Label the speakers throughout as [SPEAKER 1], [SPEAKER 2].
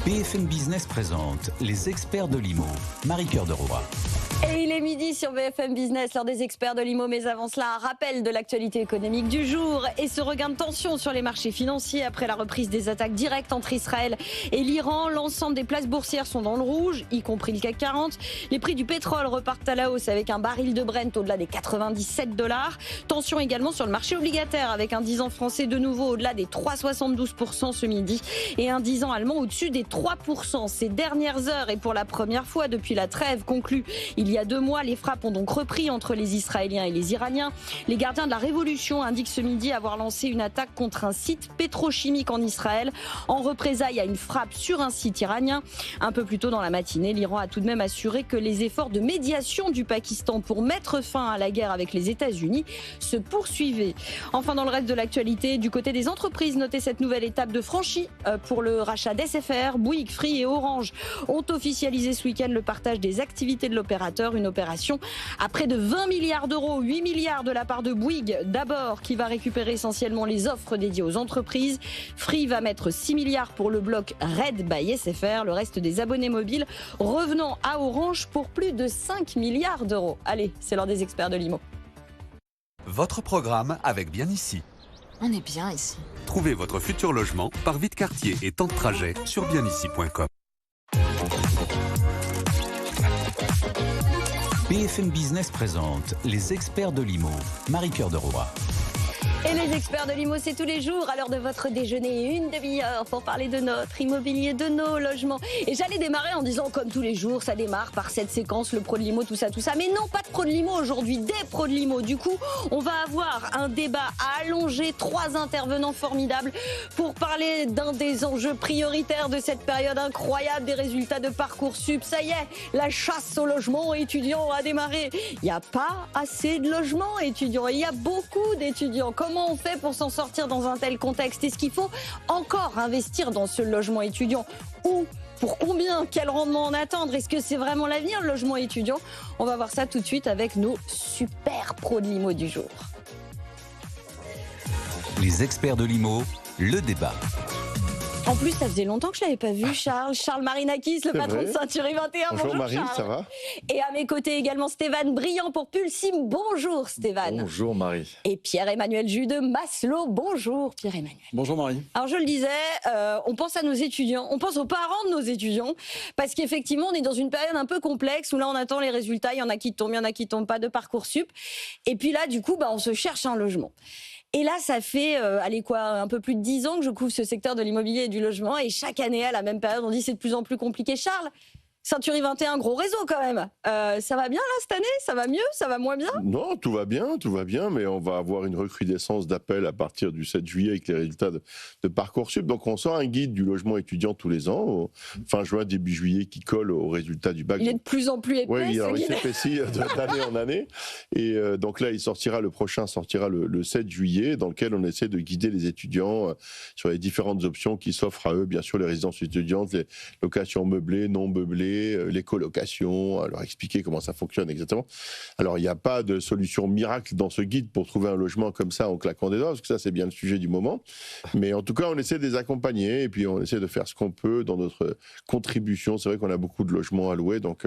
[SPEAKER 1] BFM Business présente les experts de l'IMO. Marie-Cœur de Roy.
[SPEAKER 2] Et il est midi sur BFM Business, l'heure des experts de l'IMO. Mais avant cela, un rappel de l'actualité économique du jour et ce regain de tension sur les marchés financiers après la reprise des attaques directes entre Israël et l'Iran. L'ensemble des places boursières sont dans le rouge, y compris le CAC 40. Les prix du pétrole repartent à la hausse avec un baril de Brent au-delà des 97 $. Tension également sur le marché obligataire avec un 10 ans français de nouveau au-delà des 3,72% ce midi et un 10 ans allemand au-dessus des 3% ces dernières heures. Et pour la première fois depuis la trêve conclue il y a 2 mois, les frappes ont donc repris entre les Israéliens et les Iraniens. Les gardiens de la révolution indiquent ce midi avoir lancé une attaque contre un site pétrochimique en Israël en représailles à une frappe sur un site iranien. Un peu plus tôt dans la matinée, l'Iran a tout de même assuré que les efforts de médiation du Pakistan pour mettre fin à la guerre avec les États-Unis se poursuivaient. Enfin, dans le reste de l'actualité, du côté des entreprises, notez cette nouvelle étape de franchie pour le rachat d'SFR. Bouygues, Free et Orange ont officialisé ce week-end le partage des activités de l'opérateur. Une opération à près de 20 milliards d'euros, 8 milliards de la part de Bouygues d'abord, qui va récupérer essentiellement les offres dédiées aux entreprises. Free va mettre 6 milliards pour le bloc Red by SFR, le reste des abonnés mobiles revenant à Orange pour plus de 5 milliards d'euros. Allez, c'est l'heure des experts de l'IMO.
[SPEAKER 3] Votre programme avec Bien Ici.
[SPEAKER 4] On est bien ici.
[SPEAKER 3] Trouvez votre futur logement par vite quartier et temps de trajet sur bienici.com.
[SPEAKER 1] BFM Business présente les experts de l'IMO. Marie-Cœur de Roy.
[SPEAKER 2] Et les experts de l'IMO, c'est tous les jours à l'heure de votre déjeuner, une demi-heure pour parler de notre immobilier, de nos logements. Et j'allais démarrer en disant, comme tous les jours, ça démarre par cette séquence, le pro de l'IMO, tout ça. Mais non, pas de pro de l'IMO aujourd'hui, des pros de l'IMO. Du coup, on va avoir un débat allongé, 3 intervenants formidables pour parler d'un des enjeux prioritaires de cette période incroyable, des résultats de Parcoursup. Ça y est, la chasse au logement étudiant a démarré. Il n'y a pas assez de logements étudiants, il y a beaucoup d'étudiants. Comment on fait pour s'en sortir dans un tel contexte? Est-ce qu'il faut encore investir dans ce logement étudiant? Ou pour combien? Quel rendement en attendre? Est-ce que c'est vraiment l'avenir, le logement étudiant? On va voir ça tout de suite avec nos super pros de l'IMO du jour.
[SPEAKER 1] Les experts de l'IMO, le débat.
[SPEAKER 2] En plus, ça faisait longtemps que je ne l'avais pas vu, Charles. Charles Marinakis, le patron de Ceinturie 21.
[SPEAKER 5] Bonjour Marie,
[SPEAKER 2] Charles.
[SPEAKER 5] ça va?
[SPEAKER 2] Et à mes côtés également Stéphane Briand pour Pulsim. Bonjour Stéphane.
[SPEAKER 5] Bonjour Marie.
[SPEAKER 2] Et Pierre-Emmanuel Jus de Maslow. Bonjour Pierre-Emmanuel.
[SPEAKER 5] Bonjour Marie.
[SPEAKER 2] Alors je le disais, on pense à nos étudiants, on pense aux parents de nos étudiants, parce qu'effectivement on est dans une période un peu complexe où là on attend les résultats, il y en a qui tombent, il y en a qui tombent pas de Parcoursup. Et puis là du coup on se cherche un logement. Et là, ça fait un peu plus de 10 ans que je couvre ce secteur de l'immobilier et du logement. Et chaque année, à la même période, on dit c'est de plus en plus compliqué. Charles, Ceinturie 21, gros réseau quand même. Ça va bien là cette année? Ça va mieux? Ça va moins bien?
[SPEAKER 5] Non, tout va bien, mais on va avoir une recrudescence d'appels à partir du 7 juillet avec les résultats de Parcoursup. Donc on sort un guide du logement étudiant tous les ans, fin juin, début juillet, qui colle aux résultats du bac.
[SPEAKER 2] Il est de plus en plus épais.
[SPEAKER 5] Oui, alors il s'épaissit d'année en année. Et donc là, le prochain sortira le 7 juillet, dans lequel on essaie de guider les étudiants sur les différentes options qui s'offrent à eux. Bien sûr, les résidences étudiantes, les locations meublées, non meublées, les colocations, leur expliquer comment ça fonctionne exactement. Alors, il n'y a pas de solution miracle dans ce guide pour trouver un logement comme ça en claquant des doigts, parce que ça, c'est bien le sujet du moment. Mais en tout cas, on essaie de les accompagner et puis on essaie de faire ce qu'on peut dans notre contribution. C'est vrai qu'on a beaucoup de logements à louer, donc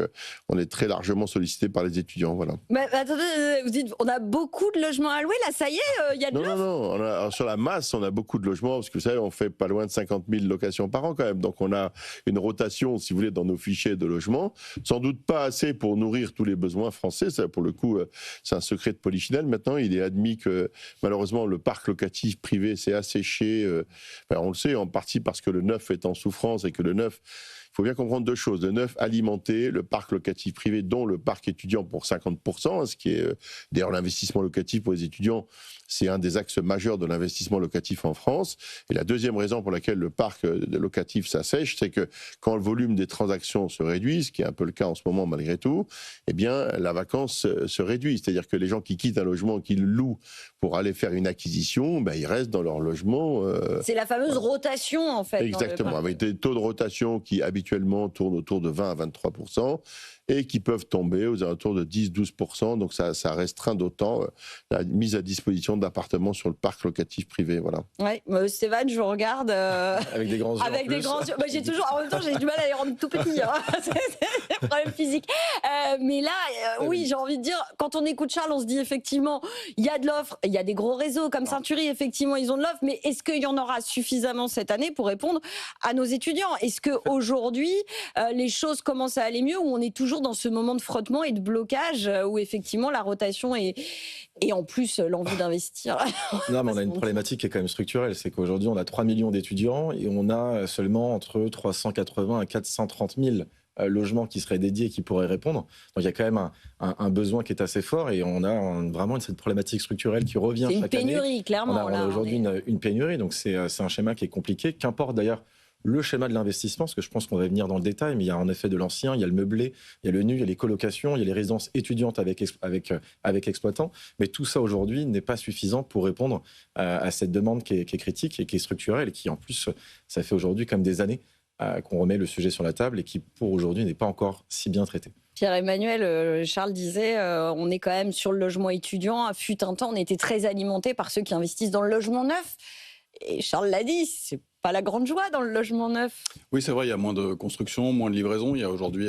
[SPEAKER 5] on est très largement sollicité par les étudiants. Voilà.
[SPEAKER 2] Mais attendez, vous dites, on a beaucoup de logements à louer, là, ça y est, il y a de l'offre?
[SPEAKER 5] Non. Sur la masse, on a beaucoup de logements, parce que vous savez, on fait pas loin de 50 000 locations par an quand même. Donc on a une rotation, si vous voulez, dans nos fichiers de logement, sans doute pas assez pour nourrir tous les besoins français. Ça, pour le coup, c'est un secret de polichinelle. Maintenant, il est admis que malheureusement le parc locatif privé s'est asséché. On le sait en partie parce que le neuf est en souffrance et que le neuf, il faut bien comprendre 2 choses. Le neuf alimenté, le parc locatif privé, dont le parc étudiant pour 50%, ce qui est d'ailleurs l'investissement locatif pour les étudiants, c'est un des axes majeurs de l'investissement locatif en France. Et la deuxième raison pour laquelle le parc locatif s'assèche, c'est que quand le volume des transactions se réduit, ce qui est un peu le cas en ce moment malgré tout, eh bien la vacance se réduit. C'est-à-dire que les gens qui quittent un logement, qui le louent pour aller faire une acquisition, ils restent dans leur logement.
[SPEAKER 2] C'est la fameuse rotation en fait.
[SPEAKER 5] Exactement, avec des taux de rotation qui habituellement tournent autour de 20 à 23%. et qui peuvent tomber aux alentours de 10-12%. Donc ça restreint d'autant la mise à disposition d'appartements sur le parc locatif privé. Voilà.
[SPEAKER 2] Ouais, Stéphane, je regarde.
[SPEAKER 4] Avec des grands yeux.
[SPEAKER 2] Avec des grands yeux. J'ai toujours, en même temps, j'ai du mal à les rendre tout petits. Hein. C'est un problème physique. Mais là, oui, j'ai envie de dire, quand on écoute Charles, on se dit effectivement, il y a de l'offre, il y a des gros réseaux comme Century, effectivement, ils ont de l'offre, mais est-ce qu'il y en aura suffisamment cette année pour répondre à nos étudiants? Est-ce qu'aujourd'hui, les choses commencent à aller mieux, ou on est toujours dans ce moment de frottement et de blocage, où effectivement la rotation et en plus l'envie d'investir?
[SPEAKER 4] Non, mais on a une problématique qui est quand même structurelle, c'est qu'aujourd'hui on a 3 millions d'étudiants et on a seulement entre 380 et 430 000 logements qui seraient dédiés et qui pourraient répondre. Donc il y a quand même un besoin qui est assez fort et on a vraiment cette problématique structurelle qui revient chaque année.
[SPEAKER 2] C'est une pénurie, clairement.
[SPEAKER 4] On a aujourd'hui une pénurie, donc c'est un schéma qui est compliqué. Qu'importe d'ailleurs le schéma de l'investissement, parce que je pense qu'on va venir dans le détail, mais il y a en effet de l'ancien, il y a le meublé, il y a le nu, il y a les colocations, il y a les résidences étudiantes avec exploitants. Mais tout ça aujourd'hui n'est pas suffisant pour répondre à cette demande qui est critique et qui est structurelle et qui en plus, ça fait aujourd'hui comme des années qu'on remet le sujet sur la table et qui pour aujourd'hui n'est pas encore si bien traité.
[SPEAKER 2] Pierre-Emmanuel, Charles disait, on est quand même sur le logement étudiant. Fut un temps, on était très alimenté par ceux qui investissent dans le logement neuf. Et Charles l'a dit, c'est pas la grande joie dans le logement neuf.
[SPEAKER 6] Oui, c'est vrai, il y a moins de construction, moins de livraison. Il y a aujourd'hui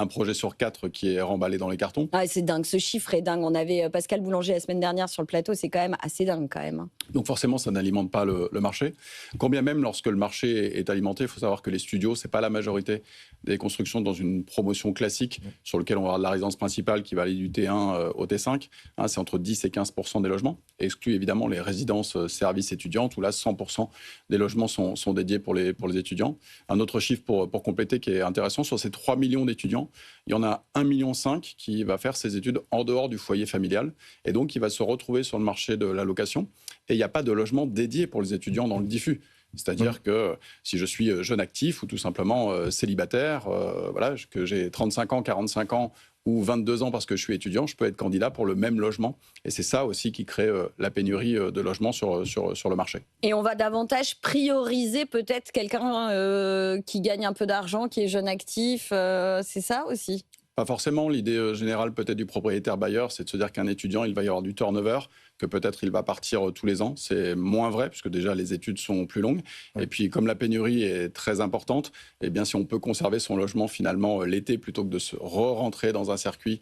[SPEAKER 6] un projet sur 4 qui est remballé dans les cartons.
[SPEAKER 2] Ah, c'est dingue, ce chiffre est dingue. On avait Pascal Boulanger la semaine dernière sur le plateau, c'est quand même assez dingue quand même.
[SPEAKER 6] Donc forcément, ça n'alimente pas le marché. Quand bien même, lorsque le marché est alimenté, il faut savoir que les studios, c'est pas la majorité des constructions dans une promotion classique sur lequel on va avoir de la résidence principale qui va aller du T1 au T5. C'est entre 10 et 15% des logements. Et exclut évidemment les résidences services étudiantes où là, 100% des logements sont dédiés pour les étudiants. Un autre chiffre pour compléter qui est intéressant, sur ces 3 millions d'étudiants, il y en a 1,5 million qui va faire ses études en dehors du foyer familial et donc il va se retrouver sur le marché de la location. Et il n'y a pas de logement dédié pour les étudiants dans le diffus. C'est-à-dire que si je suis jeune actif ou tout simplement célibataire, voilà, que j'ai 35 ans, 45 ans ou 22 ans parce que je suis étudiant, je peux être candidat pour le même logement. Et c'est ça aussi qui crée la pénurie de logements sur le marché.
[SPEAKER 2] Et on va davantage prioriser peut-être quelqu'un qui gagne un peu d'argent, qui est jeune actif, c'est ça aussi?
[SPEAKER 6] Pas forcément. L'idée générale peut-être du propriétaire bailleur, c'est de se dire qu'un étudiant, il va y avoir du turnover, que peut-être il va partir tous les ans. C'est moins vrai, puisque déjà les études sont plus longues. Oui. Et puis comme la pénurie est très importante, eh bien, si on peut conserver son logement finalement l'été, plutôt que de se re-rentrer dans un circuit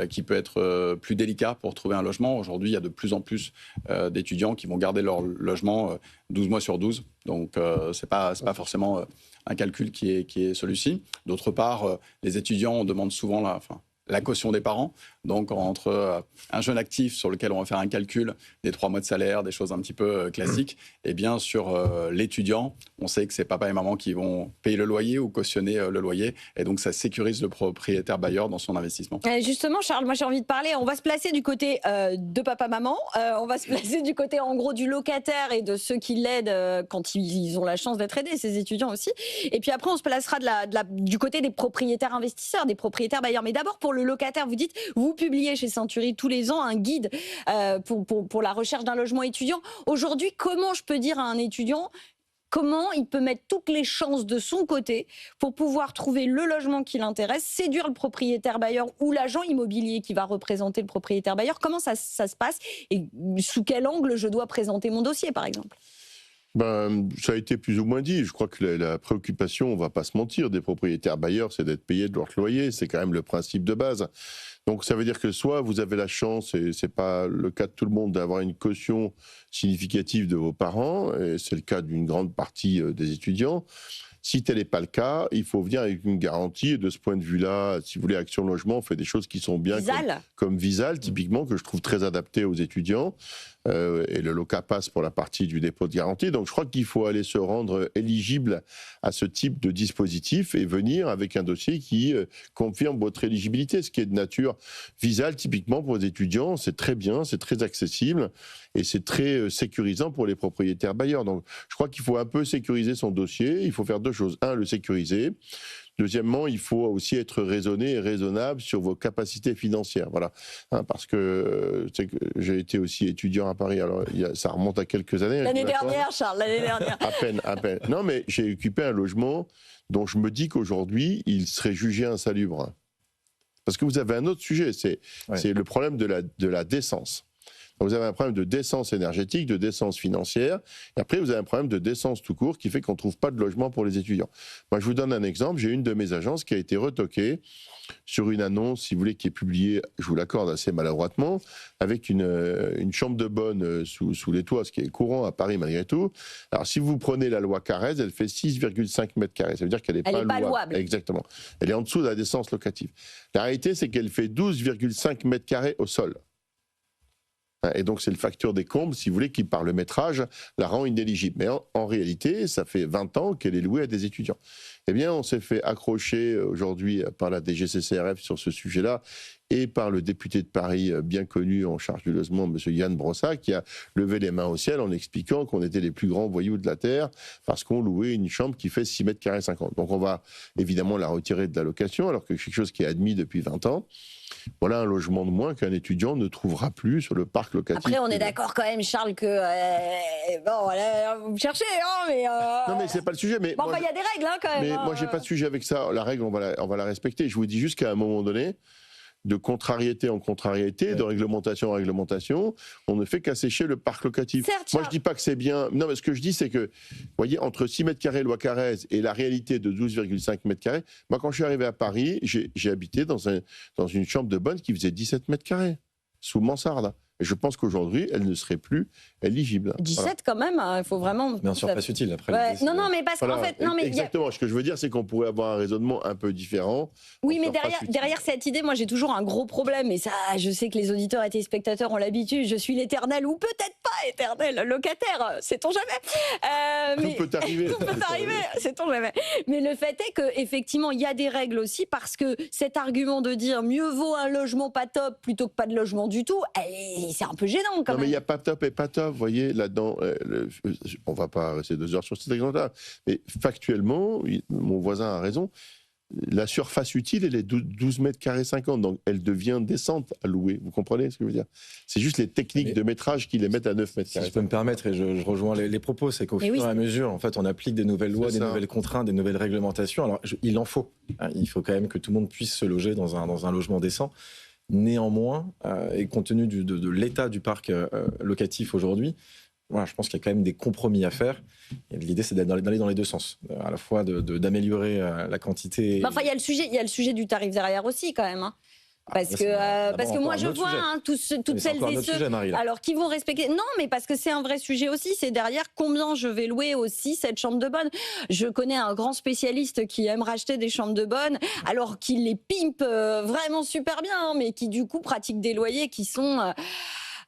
[SPEAKER 6] qui peut être plus délicat pour trouver un logement. Aujourd'hui, il y a de plus en plus d'étudiants qui vont garder leur logement 12 mois sur 12. Donc c'est pas forcément un calcul qui est celui-ci. D'autre part, les étudiants, on demande souvent la caution des parents. Donc, entre un jeune actif sur lequel on va faire un calcul des 3 mois de salaire, des choses un petit peu classiques, et bien sur l'étudiant, on sait que c'est papa et maman qui vont payer le loyer ou cautionner le loyer. Et donc, ça sécurise le propriétaire bailleur dans son investissement.
[SPEAKER 2] Justement, Charles, moi j'ai envie de parler. On va se placer du côté de papa-maman. On va se placer du côté, en gros, du locataire et de ceux qui l'aident quand ils ont la chance d'être aidés, ces étudiants aussi. Et puis après, on se placera du côté des propriétaires investisseurs, des propriétaires bailleurs. Mais d'abord, pour le locataire, vous dites, vous publiez chez Century tous les ans un guide pour la recherche d'un logement étudiant. Aujourd'hui, comment je peux dire à un étudiant comment il peut mettre toutes les chances de son côté pour pouvoir trouver le logement qui l'intéresse, séduire le propriétaire bailleur ou l'agent immobilier qui va représenter le propriétaire bailleur? Comment ça se passe et sous quel angle je dois présenter mon dossier, par exemple?
[SPEAKER 5] Ça a été plus ou moins dit. Je crois que la préoccupation, on ne va pas se mentir, des propriétaires bailleurs, c'est d'être payés de leur loyer. C'est quand même le principe de base. Donc ça veut dire que soit vous avez la chance, et ce n'est pas le cas de tout le monde, d'avoir une caution significative de vos parents, et c'est le cas d'une grande partie des étudiants. Si tel n'est pas le cas, il faut venir avec une garantie. Et de ce point de vue-là, si vous voulez, Action Logement fait des choses qui sont bien, comme Visal, typiquement, que je trouve très adapté aux étudiants. Et le LOCA passe pour la partie du dépôt de garantie. Donc je crois qu'il faut aller se rendre éligible à ce type de dispositif et venir avec un dossier qui confirme votre éligibilité, ce qui est de nature Visal, typiquement pour les étudiants. C'est très bien, c'est très accessible et c'est très sécurisant pour les propriétaires bailleurs. Donc je crois qu'il faut un peu sécuriser son dossier. Il faut faire 2 choses. 1, le sécuriser. Deuxièmement, il faut aussi être raisonné et raisonnable sur vos capacités financières. Voilà. Parce que j'ai été aussi étudiant à Paris. Alors, ça remonte à quelques années.
[SPEAKER 2] L'année dernière, Charles, l'année dernière.
[SPEAKER 5] À peine. Non, mais j'ai occupé un logement dont je me dis qu'aujourd'hui, il serait jugé insalubre. Parce que vous avez un autre sujet, c'est le problème de la décence. Vous avez un problème de décence énergétique, de décence financière, et après vous avez un problème de décence tout court qui fait qu'on ne trouve pas de logement pour les étudiants. Moi je vous donne un exemple, j'ai une de mes agences qui a été retoquée sur une annonce, si vous voulez, qui est publiée, je vous l'accorde assez maladroitement, avec une chambre de bonne sous les toits, ce qui est courant à Paris malgré tout. Alors si vous prenez la loi Carrez, elle fait 6,5 mètres carrés, ça veut dire qu'elle n'est pas louable. Exactement. Elle est en dessous de la décence locative. La réalité c'est qu'elle fait 12,5 mètres carrés au sol. Et donc, c'est le facteur des combles, si vous voulez, qui, par le métrage, la rend inéligible. Mais en réalité, ça fait 20 ans qu'elle est louée à des étudiants. Eh bien, on s'est fait accrocher aujourd'hui par la DGCCRF sur ce sujet-là et par le député de Paris bien connu en charge du logement, M. Yann Brossat, qui a levé les mains au ciel en expliquant qu'on était les plus grands voyous de la Terre parce qu'on louait une chambre qui fait 6 mètres carrés 50. Donc, on va évidemment la retirer de la location, alors que c'est quelque chose qui est admis depuis 20 ans. Voilà un logement de moins qu'un étudiant ne trouvera plus sur le parc locatif.
[SPEAKER 2] Après, on est d'accord quand même, Charles, que bon, voilà, vous me cherchez, hein, mais
[SPEAKER 5] non, mais c'est pas le sujet. Mais
[SPEAKER 2] bon, il y a des règles, hein, quand même.
[SPEAKER 5] Mais moi, j'ai pas de sujet avec ça. La règle, on va la respecter. Je vous dis juste qu'à un moment donné, de contrariété en contrariété, de réglementation en réglementation, on ne fait qu'assécher le parc locatif.
[SPEAKER 2] Certes,
[SPEAKER 5] moi, je dis pas que c'est bien. Non, mais ce que je dis, c'est que, vous voyez, entre 6 mètres carrés loi Carrez et la réalité de 12,5 mètres carrés, moi, quand je suis arrivé à Paris, j'ai habité dans une chambre de bonne qui faisait 17 mètres carrés, sous mansarde. Et je pense qu'aujourd'hui, elle ne serait plus éligible.
[SPEAKER 2] 17 voilà. Quand même, il faut vraiment...
[SPEAKER 4] Bien sûr, pas utile après.
[SPEAKER 2] Ouais. Non, mais parce qu'en fait... Non, mais
[SPEAKER 5] exactement, ce que je veux dire, c'est qu'on pourrait avoir un raisonnement un peu différent.
[SPEAKER 2] Oui, mais derrière cette idée, moi j'ai toujours un gros problème, et ça, je sais que les auditeurs et téléspectateurs ont l'habitude, je suis l'éternel, ou peut-être pas éternel, locataire, sait-on jamais.
[SPEAKER 5] Tout peut arriver.
[SPEAKER 2] Tout peut arriver, sait-on jamais. Mais le fait est qu'effectivement, il y a des règles aussi, parce que cet argument de dire mieux vaut un logement pas top plutôt que pas de logement du tout, c'est un peu gênant quand même.
[SPEAKER 5] Non, mais il y a pas top et pas top, vous voyez, là-dedans, on va pas rester 2 heures sur cet exemple-là, mais factuellement, mon voisin a raison, la surface utile, elle est 12 mètres carrés 50, donc elle devient décente à louer, vous comprenez ce que je veux dire? C'est juste les techniques de métrage qui les mettent à 9 mètres carrés.
[SPEAKER 4] Si je peux me permettre, et je rejoins les propos, c'est qu'au fur et à mesure, en fait, on applique des nouvelles lois, des nouvelles contraintes, des nouvelles réglementations. Alors, il en faut. Il faut quand même que tout le monde puisse se loger dans un logement décent. Néanmoins, et compte tenu de l'état du parc locatif aujourd'hui, voilà, je pense qu'il y a quand même des compromis à faire. Et l'idée, c'est d'aller dans les deux sens, à la fois d'améliorer la quantité.
[SPEAKER 2] Enfin, il y a le sujet du tarif derrière aussi, quand même. Hein. Parce que moi je vois toutes celles et ceux alors qui vont respecter. Non, mais parce que c'est un vrai sujet aussi. C'est derrière combien je vais louer aussi cette chambre de bonne. Je connais un grand spécialiste qui aime racheter des chambres de bonne, alors qu'il les pimpe vraiment super bien, hein, mais qui du coup pratique des loyers qui sont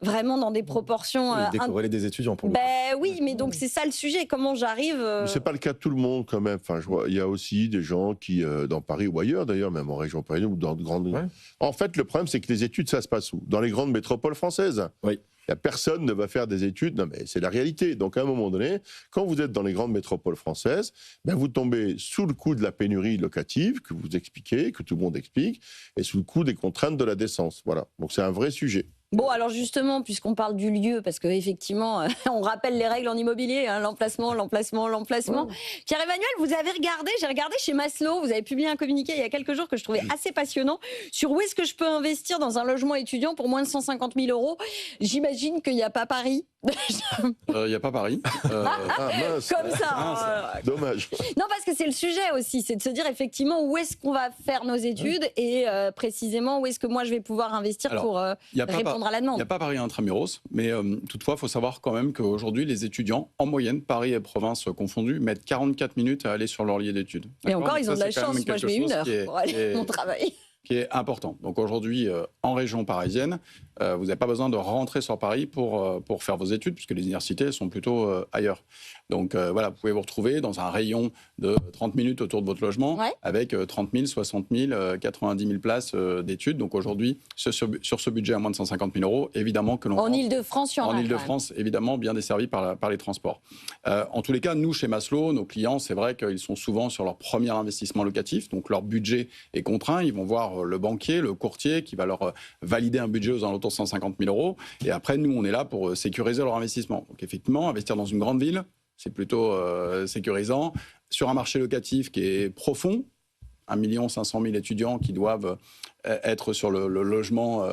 [SPEAKER 2] vraiment dans des proportions...
[SPEAKER 4] décorréler des étudiants, pour le coup.
[SPEAKER 2] Oui, mais donc c'est ça le sujet, comment j'arrive...
[SPEAKER 5] C'est pas le cas de tout le monde, quand même. Enfin, il y a aussi des gens qui, dans Paris ou ailleurs, d'ailleurs, même en région parisienne ou dans de grandes... Ouais. En fait, le problème, c'est que les études, ça se passe où? Dans les grandes métropoles françaises.
[SPEAKER 4] Oui.
[SPEAKER 5] Personne ne va faire des études, non mais c'est la réalité. Donc à un moment donné, quand vous êtes dans les grandes métropoles françaises, vous tombez sous le coup de la pénurie locative que vous expliquez, que tout le monde explique, et sous le coup des contraintes de la décence. Voilà. Donc c'est un vrai sujet.
[SPEAKER 2] Bon, alors justement, puisqu'on parle du lieu, parce qu'effectivement, on rappelle les règles en immobilier, hein, l'emplacement. Ouais. Pierre-Emmanuel, j'ai regardé chez Maslow, vous avez publié un communiqué il y a quelques jours que je trouvais assez passionnant, sur où est-ce que je peux investir dans un logement étudiant pour moins de 150 000 €. J'imagine qu'il n'y a pas Paris.
[SPEAKER 6] Il n'y a pas Paris.
[SPEAKER 5] Mince.
[SPEAKER 2] Comme ça.
[SPEAKER 5] Dommage.
[SPEAKER 2] Non, parce que c'est le sujet aussi, c'est de se dire effectivement où est-ce qu'on va faire nos études et précisément où est-ce que moi je vais pouvoir investir pour répondre à la demande.
[SPEAKER 6] Il n'y a pas Paris intramuros, mais toutefois, il faut savoir quand même qu'aujourd'hui, les étudiants, en moyenne, Paris et province confondus, mettent 44 minutes à aller sur leur lieu d'études.
[SPEAKER 2] Et encore, ils ont de la chance. Moi, je mets 1 heure pour aller à mon travail.
[SPEAKER 6] Qui est important. Donc aujourd'hui, en région parisienne, vous n'avez pas besoin de rentrer sur Paris pour faire vos études, puisque les universités sont plutôt ailleurs. Donc voilà, vous pouvez vous retrouver dans un rayon de 30 minutes autour de votre logement, avec 30 000, 60 000, 90 000 places d'études. Donc aujourd'hui, sur ce budget à moins de 150 000 €, évidemment que l'on...
[SPEAKER 2] En Ile-de-France,
[SPEAKER 6] en Ile-de-France, évidemment, bien desservi par les transports. En tous les cas, nous, chez Maslow, nos clients, c'est vrai qu'ils sont souvent sur leur premier investissement locatif, donc leur budget est contraint. Ils vont voir le banquier, le courtier, qui va leur valider un budget aux alentours de 150 000 €. Et après, nous, on est là pour sécuriser leur investissement. Donc effectivement, investir dans une grande ville, c'est plutôt sécurisant. Sur un marché locatif qui est profond, 1 500 000 étudiants qui doivent être sur le logement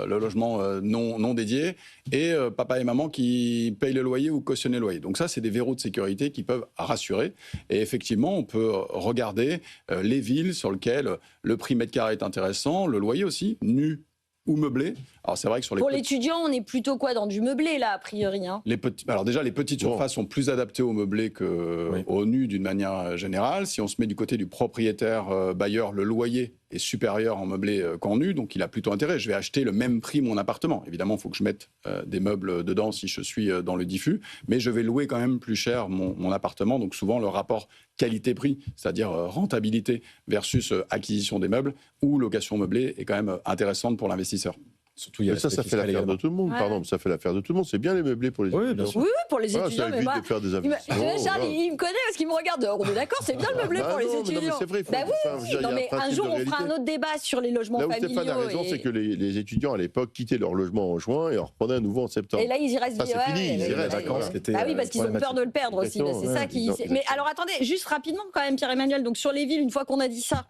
[SPEAKER 6] non dédié, et papa et maman qui payent le loyer ou cautionnent le loyer. Donc ça, c'est des verrous de sécurité qui peuvent rassurer. Et effectivement, on peut regarder les villes sur lesquelles le prix mètre carré est intéressant, le loyer aussi, nu ou meublé. Alors c'est vrai que sur les
[SPEAKER 2] Pour l'étudiant, on est plutôt quoi dans du meublé là, a priori, hein.
[SPEAKER 6] Alors déjà, les petites surfaces sont plus adaptées au meublé qu'au nu d'une manière générale. Si on se met du côté du propriétaire bailleur, le loyer est supérieur en meublé qu'en nu, donc il a plutôt intérêt. Je vais acheter le même prix mon appartement. Évidemment, il faut que je mette des meubles dedans si je suis dans le diffus, mais je vais louer quand même plus cher mon appartement. Donc souvent, le rapport qualité-prix, c'est-à-dire rentabilité versus acquisition des meubles ou location meublée, est quand même intéressante pour l'investisseur.
[SPEAKER 4] Surtout, il y a
[SPEAKER 5] ça fait l'affaire de tout le monde.
[SPEAKER 2] Ouais.
[SPEAKER 5] Pardon, ça fait l'affaire de tout le monde. C'est bien les meublés pour les étudiants.
[SPEAKER 4] bien sûr.
[SPEAKER 2] Oui, pour les
[SPEAKER 5] Voilà,
[SPEAKER 2] étudiants,
[SPEAKER 5] ça
[SPEAKER 2] mais
[SPEAKER 5] évite
[SPEAKER 2] moi...
[SPEAKER 5] de faire des investissements.
[SPEAKER 2] Charles, il me connaît parce qu'il me regarde. On est d'accord, c'est bien le meublé pour les
[SPEAKER 5] non, mais
[SPEAKER 2] étudiants.
[SPEAKER 5] c'est vrai,
[SPEAKER 2] Bah oui, non, mais un jour, on fera un autre débat sur les logements
[SPEAKER 5] Là où
[SPEAKER 2] familiaux.
[SPEAKER 5] Stéphane a raison, c'est que les étudiants à l'époque quittaient leur logement en juin et en reprenaient à nouveau en septembre.
[SPEAKER 2] Et là, ils y restent.
[SPEAKER 5] Ça, c'est fini, ils y restent,
[SPEAKER 4] vacances,
[SPEAKER 5] voilà.
[SPEAKER 4] c'était,
[SPEAKER 2] Ah oui, parce qu'ils ont peur de le perdre aussi.
[SPEAKER 5] Exactement,
[SPEAKER 2] C'est ça
[SPEAKER 5] ouais,
[SPEAKER 2] qui.
[SPEAKER 5] exactement.
[SPEAKER 2] Mais alors attendez, juste rapidement quand même, Pierre-Emmanuel. Donc sur les villes, une fois qu'on a dit ça,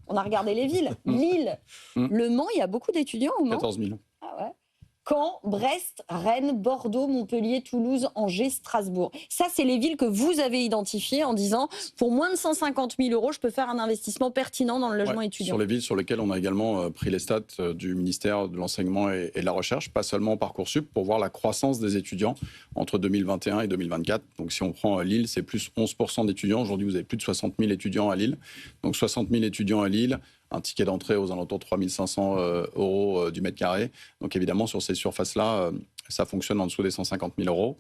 [SPEAKER 2] on a regardé les villes. Lille, Le Mans, il y a beaucoup d'étudiants au Mans.
[SPEAKER 6] 14 000.
[SPEAKER 2] Ah ouais. Caen, Brest, Rennes, Bordeaux, Montpellier, Toulouse, Angers, Strasbourg. Ça, c'est les villes que vous avez identifiées en disant, pour moins de 150 000 €, je peux faire un investissement pertinent dans le logement étudiant.
[SPEAKER 6] Sur les villes sur lesquelles on a également pris les stats du ministère de l'Enseignement et de la Recherche, pas seulement Parcoursup, pour voir la croissance des étudiants entre 2021 et 2024. Donc si on prend Lille, c'est plus 11% d'étudiants. Aujourd'hui, vous avez plus de 60 000 étudiants à Lille. Donc 60 000 étudiants à Lille, un ticket d'entrée aux alentours de 3 500 € du mètre carré. Donc évidemment, sur ces surfaces-là, ça fonctionne en dessous des 150 000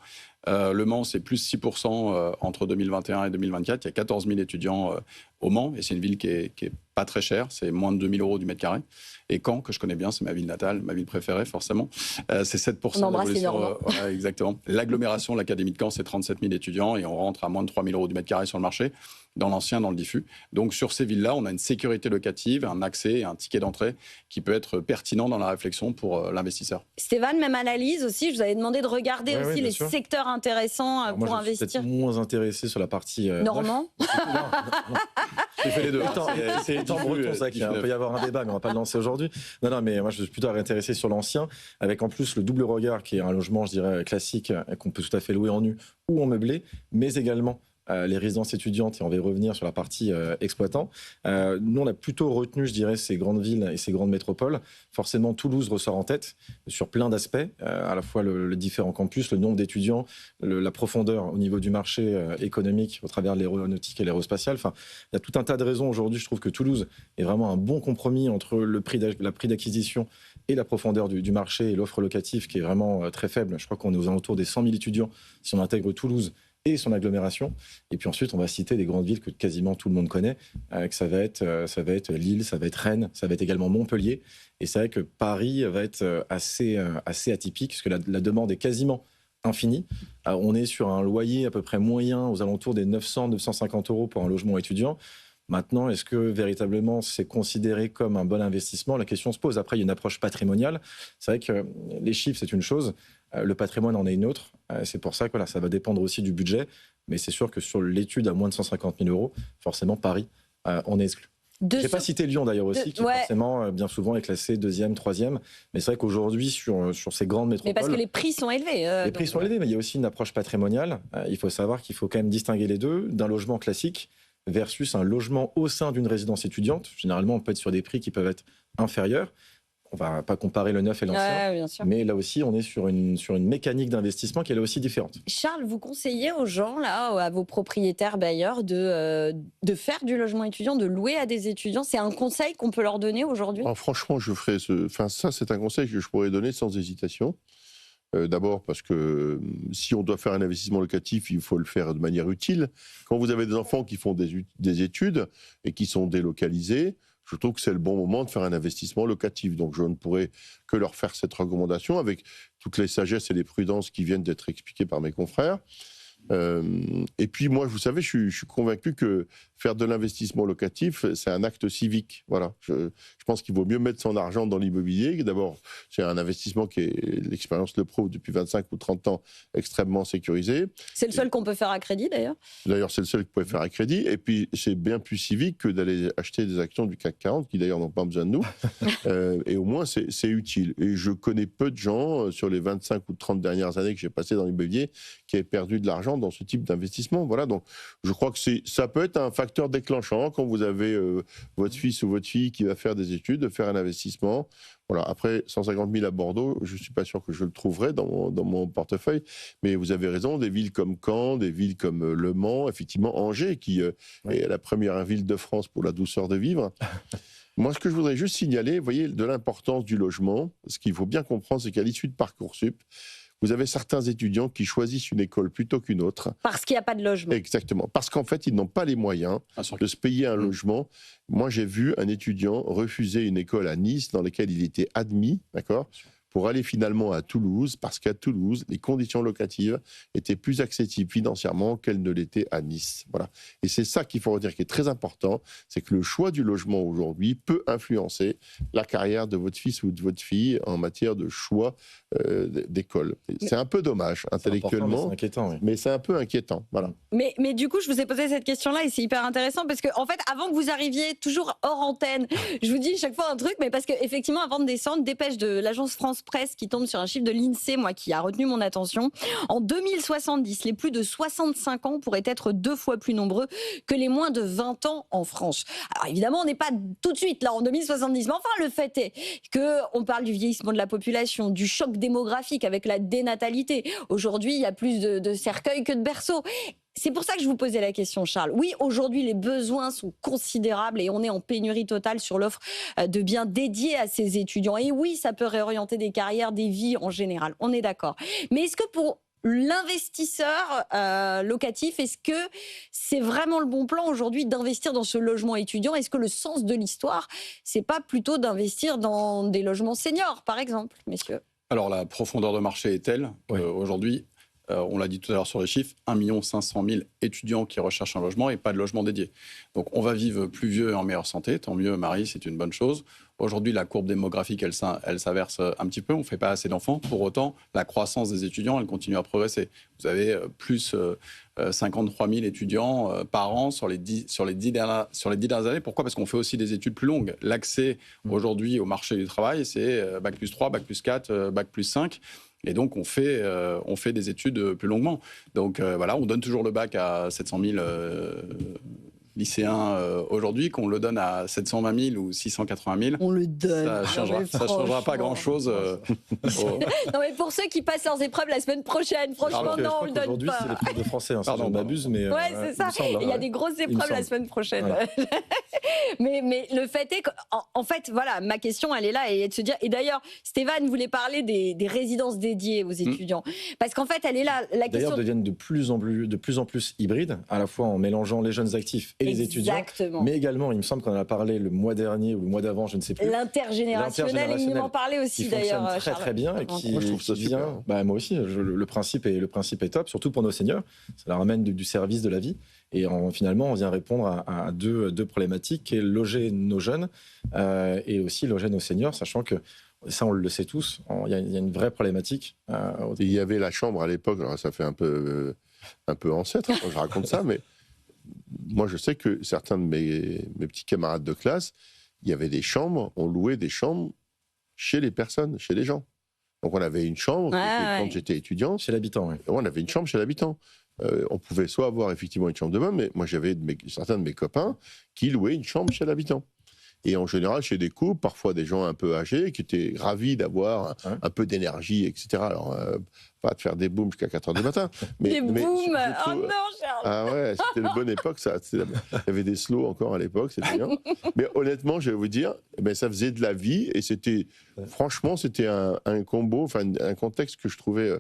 [SPEAKER 6] €. Le Mans, c'est plus 6% entre 2021 et 2024. Il y a 14 000 étudiants au Mans, et c'est une ville qui est pas très chère, c'est moins de 2 000 € du mètre carré. Et Caen, que je connais bien, c'est ma ville natale, ma ville préférée forcément, c'est 7% d'évolution. Voilà, exactement. L'agglomération, l'Académie de Caen, c'est 37 000 étudiants, et on rentre à moins de 3 000 € du mètre carré sur le marché, dans l'ancien, dans le diffus. Donc sur ces villes-là, on a une sécurité locative, un accès et un ticket d'entrée qui peut être pertinent dans la réflexion pour l'investisseur.
[SPEAKER 2] Stéphane, même analyse aussi, je vous avais demandé de regarder aussi les secteurs intéressants
[SPEAKER 4] Alors
[SPEAKER 2] pour
[SPEAKER 4] moi,
[SPEAKER 2] investir.
[SPEAKER 4] Je suis peut-être moins intéressé sur la partie...
[SPEAKER 2] Normand.
[SPEAKER 6] J'ai fait les deux.
[SPEAKER 4] C'est étant breton, ça, qu'il peut y avoir un débat, mais on ne va pas le lancer aujourd'hui. Non, mais moi, je suis plutôt intéressé sur l'ancien, avec en plus le double regard, qui est un logement, je dirais, classique, qu'on peut tout à fait louer en nu ou en meublé, mais également les résidences étudiantes, et on va y revenir sur la partie exploitant. Nous, on a plutôt retenu, je dirais, ces grandes villes et ces grandes métropoles. Forcément, Toulouse ressort en tête sur plein d'aspects, à la fois le différent campus, le nombre d'étudiants, la profondeur au niveau du marché économique au travers de l'aéronautique et l'aérospatiale. Enfin, il y a tout un tas de raisons aujourd'hui. Je trouve que Toulouse est vraiment un bon compromis entre la prix d'acquisition et la profondeur du marché et l'offre locative qui est vraiment très faible. Je crois qu'on est aux alentours des 100 000 étudiants si on intègre Toulouse et son agglomération. Et puis ensuite, on va citer des grandes villes que quasiment tout le monde connaît, que ça va être Lille, ça va être Rennes, ça va être également Montpellier. Et c'est vrai que Paris va être assez atypique, parce que la demande est quasiment infinie. On est sur un loyer à peu près moyen aux alentours des 900-950 € pour un logement étudiant. Maintenant, est-ce que véritablement c'est considéré comme un bon investissement? La question se pose. Après, il y a une approche patrimoniale. C'est vrai que les chiffres, c'est une chose. Le patrimoine en est une autre. C'est pour ça que voilà, ça va dépendre aussi du budget. Mais c'est sûr que sur l'étude à moins de 150 000 €, forcément, Paris, on est exclu. Je n'ai pas cité Lyon d'ailleurs aussi, qui forcément, bien souvent, est classé 2e, 3e. Mais c'est vrai qu'aujourd'hui, sur ces grandes métropoles...
[SPEAKER 2] Mais parce que les prix sont élevés.
[SPEAKER 4] Les prix sont élevés, mais il y a aussi une approche patrimoniale. Il faut savoir qu'il faut quand même distinguer les deux d'un logement classique versus un logement au sein d'une résidence étudiante. Généralement, on peut être sur des prix qui peuvent être inférieurs. On ne va pas comparer le neuf et l'ancien, mais là aussi, on est sur une mécanique d'investissement qui est là aussi différente.
[SPEAKER 2] Charles, vous conseillez aux gens, là, à vos propriétaires bailleurs, de faire du logement étudiant, de louer à des étudiants? C'est un conseil qu'on peut leur donner aujourd'hui?
[SPEAKER 5] Franchement, ça, c'est un conseil que je pourrais donner sans hésitation. D'abord parce que si on doit faire un investissement locatif, il faut le faire de manière utile. Quand vous avez des enfants qui font des études et qui sont délocalisés, je trouve que c'est le bon moment de faire un investissement locatif. Donc je ne pourrais que leur faire cette recommandation avec toutes les sagesses et les prudences qui viennent d'être expliquées par mes confrères. Et puis moi, vous savez, je suis convaincu que faire de l'investissement locatif, c'est un acte civique. Voilà. Je pense qu'il vaut mieux mettre son argent dans l'immobilier. D'abord, c'est un investissement qui est, l'expérience le prouve, depuis 25 ou 30 ans, extrêmement sécurisé.
[SPEAKER 2] C'est le seul qu'on peut faire à crédit, d'ailleurs.
[SPEAKER 5] D'ailleurs, c'est le seul que vous pouvez faire à crédit. Et puis, c'est bien plus civique que d'aller acheter des actions du CAC 40, qui d'ailleurs n'ont pas besoin de nous. Et au moins, c'est utile. Et je connais peu de gens, sur les 25 ou 30 dernières années que j'ai passées dans l'immobilier, qui avaient perdu de l'argent dans ce type d'investissement. Voilà, donc je crois que ça peut être un facteur déclenchant quand vous avez votre fils ou votre fille qui va faire des études, de faire un investissement. Voilà. Après, 150 000 à Bordeaux, je ne suis pas sûr que je le trouverai dans mon portefeuille, mais vous avez raison, des villes comme Caen, des villes comme Le Mans, effectivement Angers, qui est la première ville de France pour la douceur de vivre. Moi, ce que je voudrais juste signaler, vous voyez, de l'importance du logement, ce qu'il faut bien comprendre, c'est qu'à l'issue de Parcoursup, vous avez certains étudiants qui choisissent une école plutôt qu'une autre.
[SPEAKER 2] Parce qu'il n'y a pas de logement.
[SPEAKER 5] Exactement. Parce qu'en fait, ils n'ont pas les moyens de se payer un logement. Moi, j'ai vu un étudiant refuser une école à Nice dans laquelle il était admis, d'accord, pour aller finalement à Toulouse, parce qu'à Toulouse, les conditions locatives étaient plus accessibles financièrement qu'elles ne l'étaient à Nice. Voilà. Et c'est ça qu'il faut redire qui est très important, c'est que le choix du logement aujourd'hui peut influencer la carrière de votre fils ou de votre fille en matière de choix d'école. C'est un peu dommage intellectuellement,
[SPEAKER 4] c'est inquiétant, oui.
[SPEAKER 5] mais c'est un peu inquiétant. Voilà.
[SPEAKER 2] Mais du coup, je vous ai posé cette question-là et c'est hyper intéressant parce que, en fait, avant que vous arriviez, toujours hors antenne, je vous dis chaque fois un truc, mais parce qu'effectivement, avant de descendre, dépêche de l'agence France Presse qui tombe sur un chiffre de l'INSEE, moi, qui a retenu mon attention. En 2070, les plus de 65 ans pourraient être 2 fois plus nombreux que les moins de 20 ans en France. Alors évidemment, on n'est pas tout de suite là en 2070, mais enfin, le fait est qu'on parle du vieillissement de la population, du choc démographique avec la dénatalité. Aujourd'hui, il y a plus de cercueils que de berceaux. C'est pour ça que je vous posais la question, Charles. Oui, aujourd'hui, les besoins sont considérables et on est en pénurie totale sur l'offre de biens dédiés à ces étudiants. Et oui, ça peut réorienter des carrières, des vies en général. On est d'accord. Mais est-ce que pour l'investisseur locatif, est-ce que c'est vraiment le bon plan aujourd'hui d'investir dans ce logement étudiant? Est-ce que le sens de l'histoire, c'est pas plutôt d'investir dans des logements seniors, par exemple, messieurs?
[SPEAKER 6] Alors, la profondeur de marché est telle aujourd'hui, on l'a dit tout à l'heure sur les chiffres, 1 500 000 étudiants qui recherchent un logement et pas de logement dédié. Donc, on va vivre plus vieux et en meilleure santé. Tant mieux, Marie, c'est une bonne chose. Aujourd'hui, la courbe démographique, elle s'inverse un petit peu. On ne fait pas assez d'enfants. Pour autant, la croissance des étudiants, elle continue à progresser. Vous avez plus 53 000 étudiants par an sur les 10 dernières années. Pourquoi ? Parce qu'on fait aussi des études plus longues. L'accès aujourd'hui au marché du travail, c'est Bac plus 3, Bac plus 4, Bac plus 5. Et donc, on fait des études plus longuement. Donc, voilà, on donne toujours le bac à 700 000 lycéens aujourd'hui, qu'on le donne à 720 000 ou 680 000.
[SPEAKER 2] On le donne.
[SPEAKER 6] Ça changera pas grand-chose.
[SPEAKER 2] Non, mais pour ceux qui passent leurs épreuves la semaine prochaine, franchement, non, on le donne
[SPEAKER 4] aujourd'hui,
[SPEAKER 2] pas.
[SPEAKER 4] c'est l'épreuve de français, si
[SPEAKER 6] Pardon,
[SPEAKER 4] je ne m'abuse. Mais,
[SPEAKER 2] ouais, c'est ça. Il y a des grosses épreuves la semaine prochaine. Ouais. mais le fait est qu'en fait, voilà, ma question, elle est là, et de se dire. Et d'ailleurs, Stéphane voulait parler des résidences dédiées aux étudiants. Parce qu'en fait, elle est là. La question
[SPEAKER 4] d'ailleurs, deviennent de plus en plus hybrides, à la fois en mélangeant les jeunes actifs et les étudiants. Mais également, il me semble qu'on en a parlé le mois dernier ou le mois d'avant, je ne sais plus.
[SPEAKER 2] L'intergénérationnel, il m'en parlait aussi d'ailleurs.
[SPEAKER 4] Qui fonctionne très bien et qui
[SPEAKER 5] moi, je trouve ça
[SPEAKER 4] vient. Bah, moi aussi, le principe est top, surtout pour nos seniors. Ça leur ramène du service de la vie. Et finalement, on vient répondre à deux problématiques, qui est loger nos jeunes et aussi loger nos seniors, sachant que ça, on le sait tous, il y a une vraie problématique.
[SPEAKER 5] Il y avait la chambre à l'époque, alors ça fait un peu ancêtre quand je raconte ça, mais moi, je sais que certains de mes petits camarades de classe, il y avait des chambres, on louait des chambres chez les personnes, chez les gens. Donc, on avait une chambre, quand j'étais étudiant.
[SPEAKER 4] Chez l'habitant, oui.
[SPEAKER 5] On avait une chambre chez l'habitant. On pouvait soit avoir effectivement une chambre de bonne, mais moi, j'avais certains de mes copains qui louaient une chambre chez l'habitant. Et en général, chez des couples, parfois des gens un peu âgés, qui étaient ravis d'avoir un peu d'énergie, etc. Alors, pas de faire des booms jusqu'à 4h du matin.
[SPEAKER 2] Des booms
[SPEAKER 5] surtout,
[SPEAKER 2] oh non, Charles.
[SPEAKER 5] Ah ouais, c'était une bonne époque, ça. Il y avait des slows encore à l'époque, c'était bien. Mais honnêtement, je vais vous dire, ça faisait de la vie, et franchement, c'était un combo, enfin un contexte que je trouvais...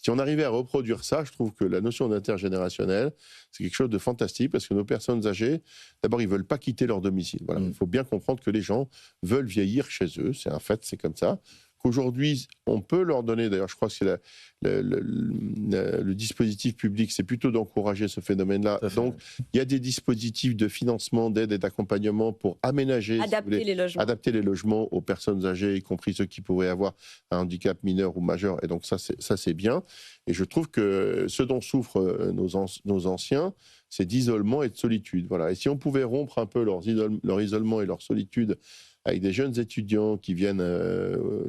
[SPEAKER 5] Si on arrivait à reproduire ça, je trouve que la notion d'intergénérationnel, c'est quelque chose de fantastique, parce que nos personnes âgées, d'abord, ils ne veulent pas quitter leur domicile. Voilà. Il faut bien comprendre que les gens veulent vieillir chez eux, c'est un fait, c'est comme ça. qu'aujourd'hui, on peut leur donner, d'ailleurs je crois que c'est le dispositif public, c'est plutôt d'encourager ce phénomène-là. Donc il y a des dispositifs de financement, d'aide et d'accompagnement pour aménager, adapter les logements aux personnes âgées, y compris ceux qui pourraient avoir un handicap mineur ou majeur. Et donc ça c'est bien. Et je trouve que ce dont souffrent nos anciens, c'est d'isolement et de solitude. Voilà. Et si on pouvait rompre un peu leur isolement et leur solitude avec des jeunes étudiants qui viennent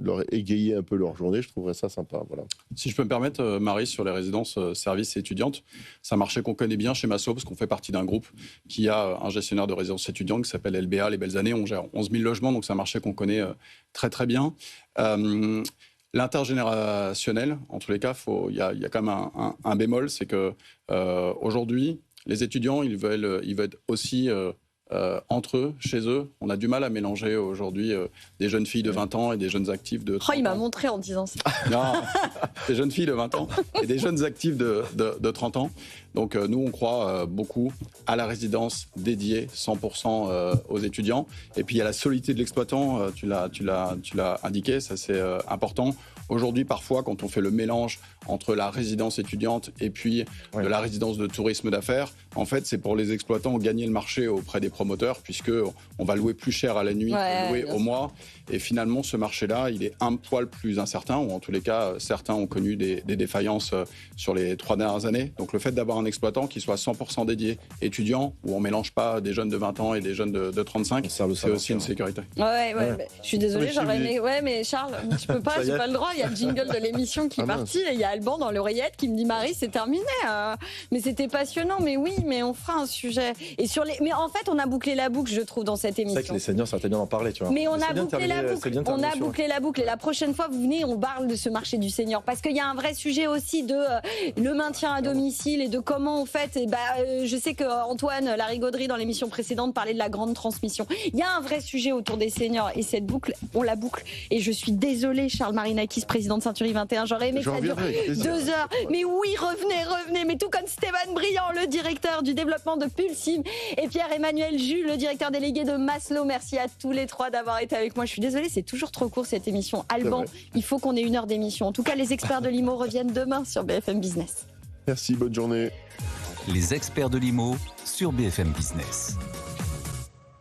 [SPEAKER 5] leur égayer un peu leur journée, je trouverais ça sympa. Voilà.
[SPEAKER 6] Si je peux me permettre, Marie, sur les résidences services étudiantes, c'est un marché qu'on connaît bien chez Massot, parce qu'on fait partie d'un groupe qui a un gestionnaire de résidences étudiantes qui s'appelle LBA, Les Belles Années. On gère 11 000 logements, donc c'est un marché qu'on connaît très très bien. L'intergénérationnel, en tous les cas, il y a quand même un bémol, c'est que aujourd'hui, les étudiants, ils veulent aussi entre eux, chez eux. On a du mal à mélanger aujourd'hui des jeunes filles de 20 ans et des jeunes actifs de 30 ans.
[SPEAKER 2] Il m'a montré en disant ça.
[SPEAKER 6] Non, des jeunes filles de 20 ans et des jeunes actifs de 30 ans. Donc nous, on croit beaucoup à la résidence dédiée 100% aux étudiants. Et puis il y a la solidité de l'exploitant, tu l'as indiqué, ça c'est important. Aujourd'hui, parfois, quand on fait le mélange entre la résidence étudiante et puis de la résidence de tourisme d'affaires, en fait, c'est pour les exploitants gagner le marché auprès des promoteurs, puisque on va louer plus cher à la nuit que louer au mois. Et finalement, ce marché-là, il est un poil plus incertain, ou en tous les cas, certains ont connu des défaillances sur les 3 dernières années. Donc le fait d'avoir un exploitant qui soit 100% dédié étudiant, où on ne mélange pas des jeunes de 20 ans et des jeunes de 35, c'est aussi une sécurité.
[SPEAKER 2] Ouais. Je suis désolée, j'aurais aimé... Ouais, mais Charles, je peux pas, j'ai pas le droit. Il y a le jingle de l'émission qui est parti et il y a Alban dans l'oreillette qui me dit Marie, c'est terminé. Mais c'était passionnant, mais oui, mais on fera un sujet. Et mais en fait, on a bouclé la boucle, je trouve, dans cette émission.
[SPEAKER 4] C'est vrai que les seniors, ça aurait été bien d'en parler, tu vois.
[SPEAKER 2] Mais on a bouclé la boucle. On a bouclé la boucle. Et la prochaine fois, vous venez, on parle de ce marché du senior. Parce qu'il y a un vrai sujet aussi de le maintien à domicile et de comment on fait. Je sais que Antoine Larigauderie, dans l'émission précédente, parlait de la grande transmission. Il y a un vrai sujet autour des seniors. Et cette boucle, on la boucle. Et je suis désolée, Charles Marinakis, président de Century 21. J'aurais aimé que ça dure 2 heures. Mais oui, revenez. Mais tout comme Stéphane Briand, le directeur du développement de Pulsim, et Pierre-Emmanuel Jules, le directeur délégué de Maslow. Merci à tous les 3 d'avoir été avec moi. Je suis désolée, c'est toujours trop court cette émission. Alban, il faut qu'on ait 1 heure d'émission. En tout cas, les experts de l'IMO reviennent demain sur BFM Business.
[SPEAKER 5] Merci, bonne journée.
[SPEAKER 1] Les experts de l'IMO sur BFM Business.